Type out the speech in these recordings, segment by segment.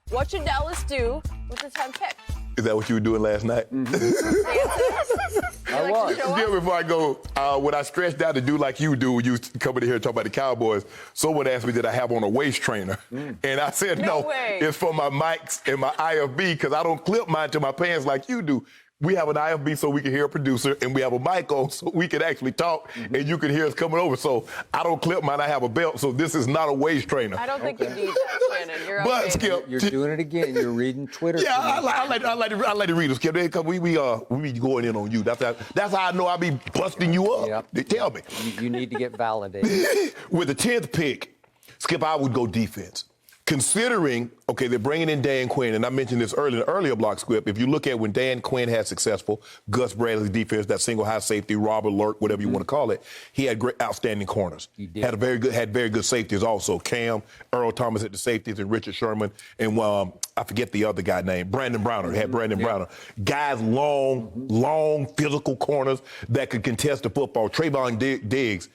What should Dallas do with the 10th pick? Is that what you were doing last night? I was. Yeah, before I go, when I stretched out to do like you do when you come in here and talk about the Cowboys, someone asked me, did I have on a waist trainer? And I said, No no, way. it's for my mics and my IFB because I don't clip mine to my pants like you do. We have an IFB so we can hear a producer, and we have a mic on so we can actually talk, and you can hear us coming over. So I don't clip mine. I have a belt, so this is not a waist trainer. I don't think you need that, Shannon. You're But, okay. Skip, You're doing it again. You're reading Twitter. yeah, I like to read it, Skip. Because we be going in on you. That's how I know I be busting you up. Yep. They tell me. You need to get validated. With the 10th pick, Skip, I would go defense. Considering, okay, they're bringing in Dan Quinn, and I mentioned this earlier in the earlier block, Skip. If you look at when Dan Quinn had successful, Gus Bradley's defense, that single high safety, Robert Lurk, whatever you want to call it, he had great, outstanding corners. He did. Had very good safeties also. Cam, Earl Thomas at the safeties, and Richard Sherman, and I forget the other guy name, Brandon Browner. Had Brandon Browner. Guys, long physical corners that could contest the football. Trayvon Diggs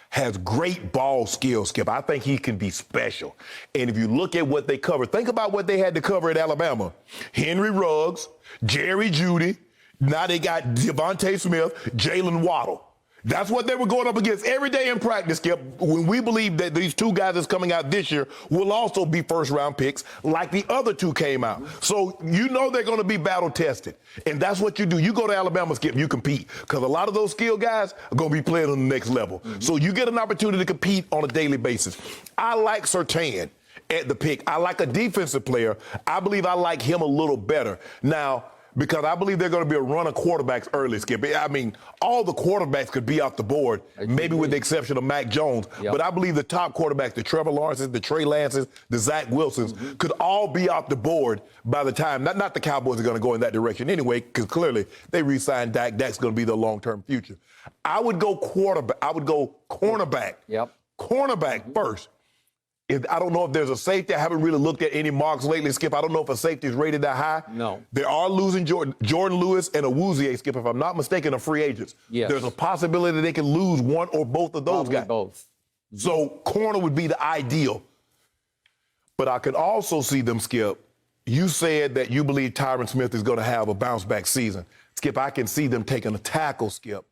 has great ball skills, Skip. I think he can be special. And if you look at what they covered, think about what they had to cover at Alabama. Henry Ruggs, Jerry Jeudy. Now they got Devontae Smith, Jalen Waddle. That's what they were going up against every day in practice, Skip. When we believe that these two guys that's coming out this year will also be first-round picks like the other two came out. So you know they're going to be battle-tested. And that's what you do. You go to Alabama, Skip, you compete. Because a lot of those skilled guys are going to be playing on the next level. So you get an opportunity to compete on a daily basis. I like Surtain at the pick. I like a defensive player. I believe I like him a little better. Now, because I believe they're going to be a run of quarterbacks early, Skip. I mean, all the quarterbacks could be off the board, maybe with the exception of Mac Jones. Yep. But I believe the top quarterbacks, the Trevor Lawrences, the Trey Lances, the Zach Wilsons, could all be off the board by the time. Not the Cowboys are going to go in that direction anyway, because clearly they re-signed Dak. Dak's going to be the long-term future. I would go quarterback. I would go cornerback. Yep. Cornerback first. I don't know if there's a safety. I haven't really looked at any marks lately, Skip. I don't know if a safety is rated that high. No. They are losing Jordan Lewis and Awuzie, Skip. If I'm not mistaken, are free agents. Yes. There's a possibility they can lose one or both of those Probably guys. both. So corner would be the ideal. But I could also see them, Skip. You said that you believe Tyron Smith is going to have a bounce-back season. Skip, I can see them taking a tackle, Skip,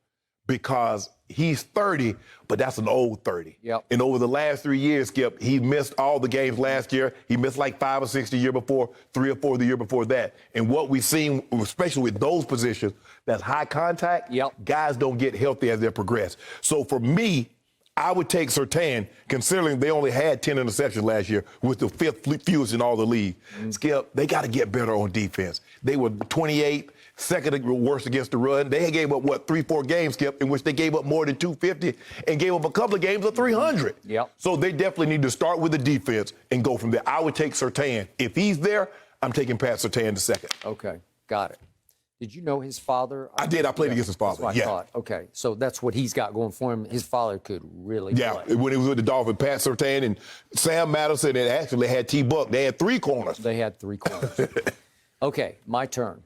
because he's 30, but that's an old 30. Yep. And over the last 3 years, Skip, he missed all the games last year. He missed like 5 or 6 the year before, 3 or 4 the year before that. And what we've seen, especially with those positions, that's high contact, guys don't get healthy as they progress. So for me, I would take Surtain, considering they only had 10 interceptions last year, with the 5th fewest in all the league. Skip, they got to get better on defense. They were 28th. Second worst against the run. They gave up, 3-4 games, Skip, in which they gave up more than 250 and gave up a couple of games of 300. Yep. So they definitely need to start with the defense and go from there. I would take Surtain. If he's there, I'm taking Pat Surtain the second. Okay, got it. Did you know his father? I did. I played against his father. That's what I thought. Okay, so that's what he's got going for him. His father could really play. When he was with the Dolphins, Pat Surtain and Sam Madison, and actually had T-Buck. They had 3 corners. They had 3 corners. Okay, my turn.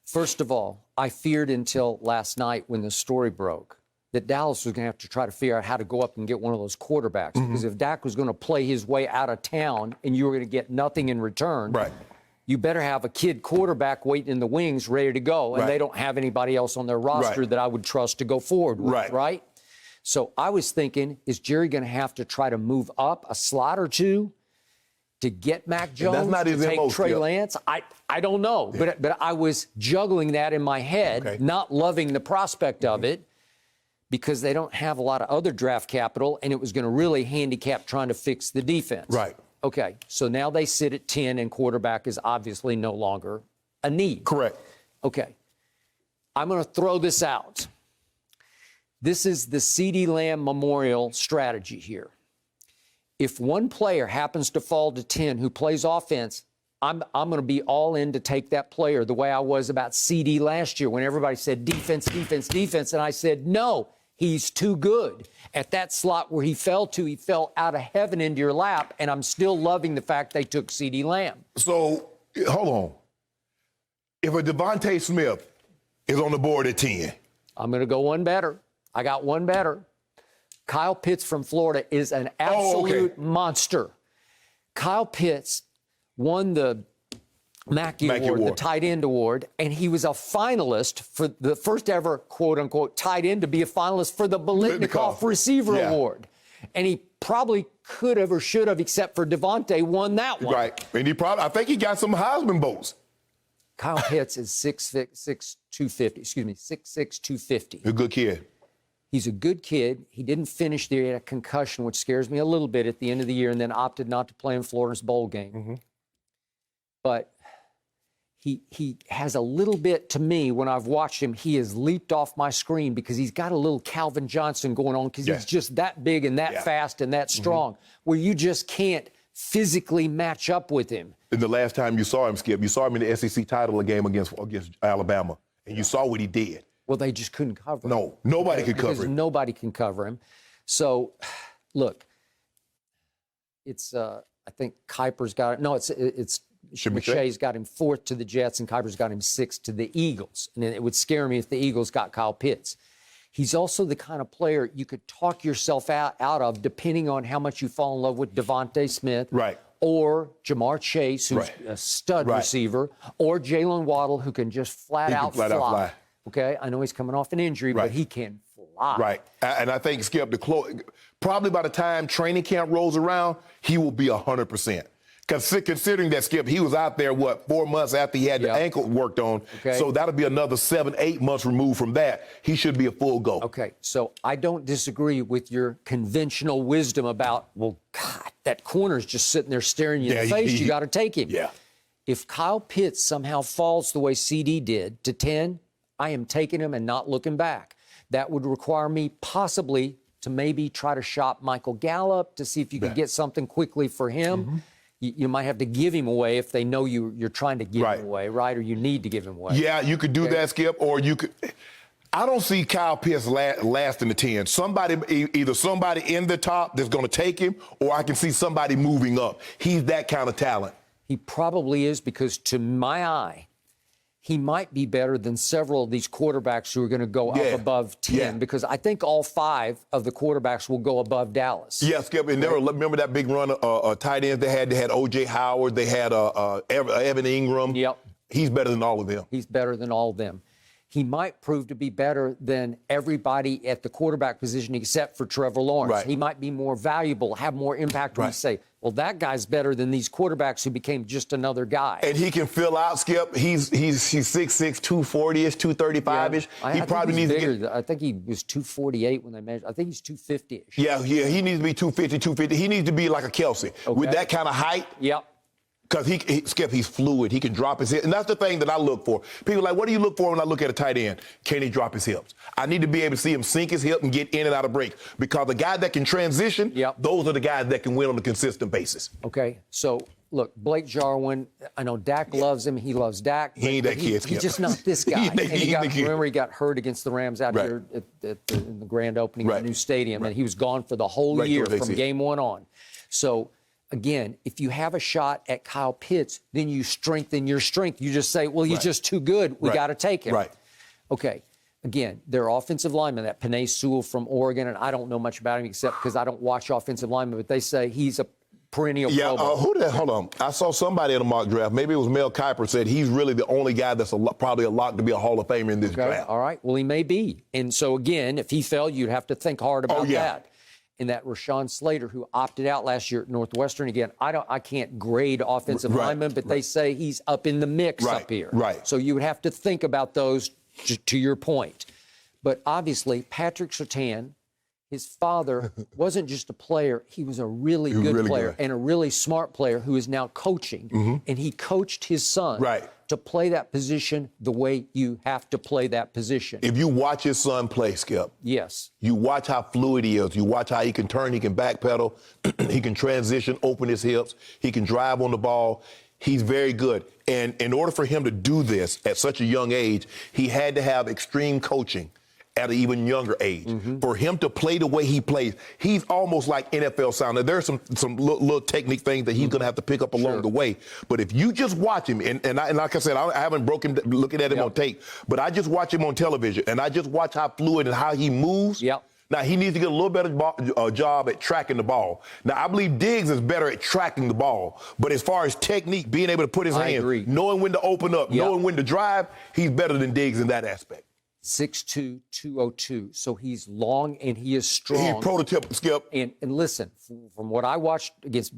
First of all, I feared until last night when the story broke that Dallas was going to have to try to figure out how to go up and get one of those quarterbacks. Because if Dak was going to play his way out of town and you were going to get nothing in return, you better have a kid quarterback waiting in the wings ready to go. And they don't have anybody else on their roster that I would trust to go forward with, right? So I was thinking, is Jerry going to have to try to move up a slot or two to get Mac Jones, to take Trey Lance? I don't know, but I was juggling that in my head, not loving the prospect of it, because they don't have a lot of other draft capital, and it was going to really handicap trying to fix the defense. Okay, so now they sit at 10, and quarterback is obviously no longer a need. Okay, I'm going to throw this out. This is the CeeDee Lamb Memorial strategy here. If one player happens to fall to 10 who plays offense, I'm going to be all in to take that player the way I was about CD last year when everybody said defense, defense, defense. And I said, no, he's too good. At that slot where he fell out of heaven into your lap. And I'm still loving the fact they took CeeDee Lamb. So, hold on. If a Devontae Smith is on the board at 10. I'm going to go one better. I got one better. Kyle Pitts from Florida is an absolute monster. Kyle Pitts won the Mackey Award, the tight end award, and he was a finalist for the first ever quote-unquote tight end to be a finalist for the Biletnikoff Receiver Award. And he probably could have or should have, except for Devontae, won that one. Right. And I think he got some Heisman votes. Kyle Pitts is 6'6", 250. Excuse me, 6'6", 250. A good kid. He's a good kid. He didn't finish the year. He had a concussion, which scares me a little bit at the end of the year, and then opted not to play in Florida's bowl game. But he has a little bit, to me, when I've watched him, he has leaped off my screen because he's got a little Calvin Johnson going on because he's just that big and that fast and that strong, where you just can't physically match up with him. And the last time you saw him, Skip, you saw him in the SEC title game against Alabama, and you saw what he did. Well, they just couldn't cover him. No, nobody could cover him. Nobody can cover him. So, look, it's I think Kuiper's got it. No, it's McShay's got him 4th to the Jets, and Kuiper's got him 6th to the Eagles. And it would scare me if the Eagles got Kyle Pitts. He's also the kind of player you could talk yourself out of depending on how much you fall in love with Devontae Smith. Right. Or Jamar Chase, who's a stud receiver, or Jalen Waddle, who can just flat out fly. Okay, I know he's coming off an injury, but he can fly. Right. And I think, Skip, probably by the time training camp rolls around, he will be 100%. Considering that, Skip, he was out there, 4 months after he had the ankle worked on. Okay. So that'll be another 7, 8 months removed from that. He should be a full go. Okay, so I don't disagree with your conventional wisdom about, well, God, that corner's just sitting there staring you in the face. You got to take him. Yeah. If Kyle Pitts somehow falls the way CD did to 10, I am taking him and not looking back. That would require me possibly to maybe try to shop Michael Gallup to see if you could get something quickly for him. You might have to give him away if they know you're trying to give him away, right? Or you need to give him away. Yeah, you could do that, Skip, or you could. I don't see Kyle Pitts last in the 10. Either somebody in the top that's going to take him, or I can see somebody moving up. He's that kind of talent. He probably is, because to my eye, he might be better than several of these quarterbacks who are going to go up above 10, because I think all 5 of the quarterbacks will go above Dallas. Yeah, Skip, and remember that big run tight ends they had? They had O.J. Howard. They had Evan Ingram. Yep. He's better than all of them. He's better than all of them. He might prove to be better than everybody at the quarterback position except for Trevor Lawrence. Right. He might be more valuable, have more impact when you say, well, that guy's better than these quarterbacks who became just another guy. And he can fill out, Skip. He's 6'6", 240-ish, 235-ish. He probably needs to get... I think he was 248 when they measured. I think he's 250-ish. Yeah, he needs to be 250, 250. He needs to be like a Kelsey. With that kind of height. Yep. Because Skip, he's fluid. He can drop his hips. And that's the thing that I look for. People are like, what do you look for when I look at a tight end? Can he drop his hips? I need to be able to see him sink his hip and get in and out of breaks. Because the guy that can transition, those are the guys that can win on a consistent basis. Okay, so look, Blake Jarwin, I know Dak loves him. He loves Dak. He ain't that kid, Skip. He's just not this guy. Remember, he got hurt against the Rams out here in the grand opening of the new stadium, and he was gone for the whole year from game 1 on. So, again, if you have a shot at Kyle Pitts, then you strengthen your strength. You just say, well, he's just too good. We got to take him. Right. Okay. Again, their offensive lineman, that Penei Sewell from Oregon, and I don't know much about him except because I don't watch offensive linemen, but they say he's a perennial Pro Bowl. Hold on. I saw somebody in a mock draft, maybe it was Mel Kiper, said he's really the only guy that's probably a lock to be a Hall of Famer in this draft. All right. Well, he may be. And so, again, if he fell, you'd have to think hard about that. And that Rashawn Slater, who opted out last year at Northwestern, again, I can't grade offensive linemen, but they say he's up in the mix up here. Right. So you would have to think about those to your point. But obviously, Patrick Surtain, his father, wasn't just a player. He was a really good player and a really smart player who is now coaching. And he coached his son to play that position the way you have to play that position. If you watch his son play, Skip. Yes. You watch how fluid he is. You watch how he can turn, he can backpedal, he can transition, open his hips, he can drive on the ball. He's very good. And in order for him to do this at such a young age, he had to have extreme coaching at an even younger age. For him to play the way he plays, he's almost like NFL sound. Now, there's some little technique things that he's going to have to pick up along the way. But if you just watch him, and like I said, I haven't looking at him on tape, but I just watch him on television, and I just watch how fluid and how he moves. Now, he needs to get a little better job at tracking the ball. Now, I believe Diggs is better at tracking the ball. But as far as technique, being able to put his hands, knowing when to open up, knowing when to drive, he's better than Diggs in that aspect. 6'2", 202. So he's long and he is strong. He's prototypical, Skip. And listen, from what I watched against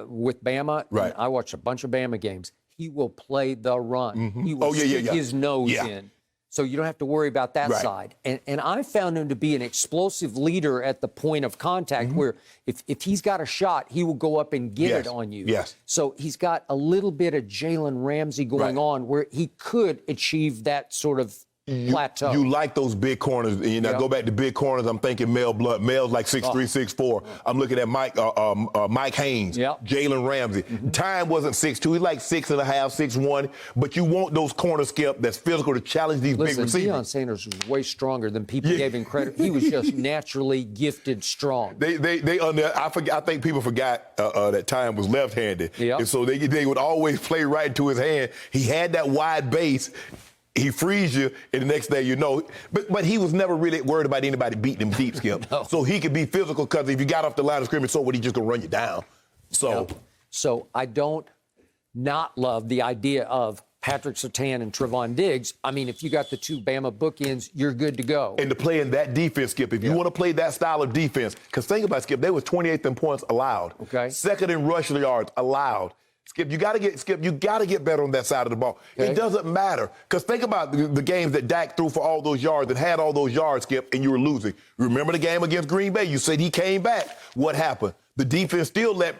with Bama, right. And I watched a bunch of Bama games, he will play the run. Mm-hmm. He will stick his nose in. So you don't have to worry about that side. And I found him to be an explosive leader at the point of contact where if he's got a shot, he will go up and get it on you. Yes. So he's got a little bit of Jalen Ramsey going on where he could achieve that sort of plateau. You like those big corners. You know, go back to big corners. I'm thinking Mel Blunt. Mel's like 6'3", 6'4". I'm looking at Mike Haynes, Jalen Ramsey. Time wasn't 6'2". He's like 6.5", 6'1". But you want those corners, Skip, that's physical to challenge these big receivers. Deion Sanders was way stronger than people gave him credit. He was just naturally gifted strong. I think people forgot that Time was left-handed. And so they would always play right into his hand. He had that wide base. He frees you, and the next day you know. But he was never really worried about anybody beating him deep, Skip. No. So he could be physical because if you got off the line of scrimmage, so what, he just going to run you down. So I don't not love the idea of Patrick Surtain and Trevon Diggs. I mean, if you got the two Bama bookends, you're good to go. And to play in that defense, Skip, if you want to play that style of defense, because think about it, Skip, they was 28th in points allowed. Okay. Second in rushing yards allowed. Skip, you got to get better on that side of the ball. Okay. It doesn't matter. Because think about the games that Dak threw for all those yards and had all those yards, Skip, and you were losing. Remember the game against Green Bay? You said he came back. What happened? The defense still let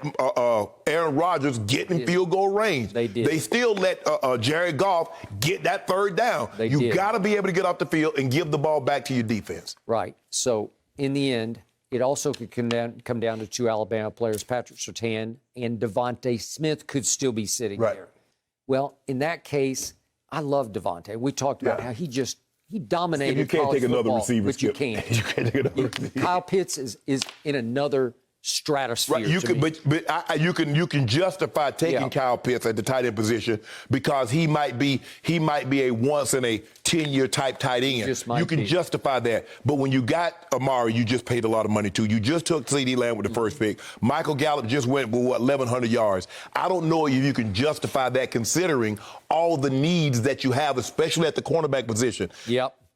Aaron Rodgers get in field goal range. They did. They still let Jared Goff get that third down. You got to be able to get off the field and give the ball back to your defense. Right. So in the end, it also could come down to two Alabama players, Patrick Surtain and Devontae Smith could still be sitting there. Well, in that case, I love Devontae. We talked about how he dominated you can't college take another football, receiver, but you can't. You can't take another receiver. Kyle Pitts is in another stratosphere. Right, you can justify taking Kyle Pitts at the tight end position because he might be a once in a 10-year type tight end. You can justify that. But when you got Amari, you just paid a lot of money to. You just took CeeDee Lamb with the first pick. Michael Gallup just went with 1,100 yards. I don't know if you can justify that considering all the needs that you have, especially at the cornerback position.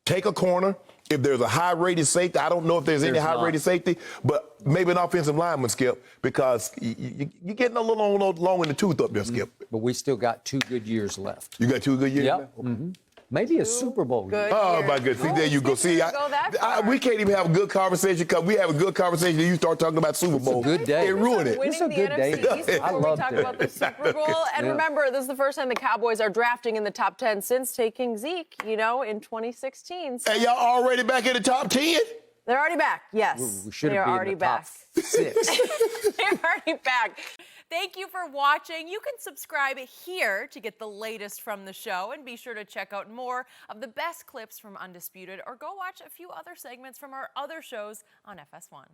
Take a corner. If there's a high-rated safety, I don't know if there's any high-rated safety, but maybe an offensive lineman, Skip, because you're getting a little long in the tooth up there, Skip. But we still got 2 good years left. You got 2 good years left? Maybe a Super Bowl. Oh, my goodness. See, there you go. See, we can't even have a good conversation because we have a good conversation and you start talking about Super Bowl. It's a good day. It ruined it. It's a good day. I love talk about the Super Bowl. And remember, this is the first time the Cowboys are drafting in the top 10 since taking Zeke, in 2016. So. And y'all already back in the top 10? They're already back, yes. We should have been already in the top 6. They're already back. Thank you for watching. You can subscribe here to get the latest from the show and be sure to check out more of the best clips from Undisputed or go watch a few other segments from our other shows on FS1.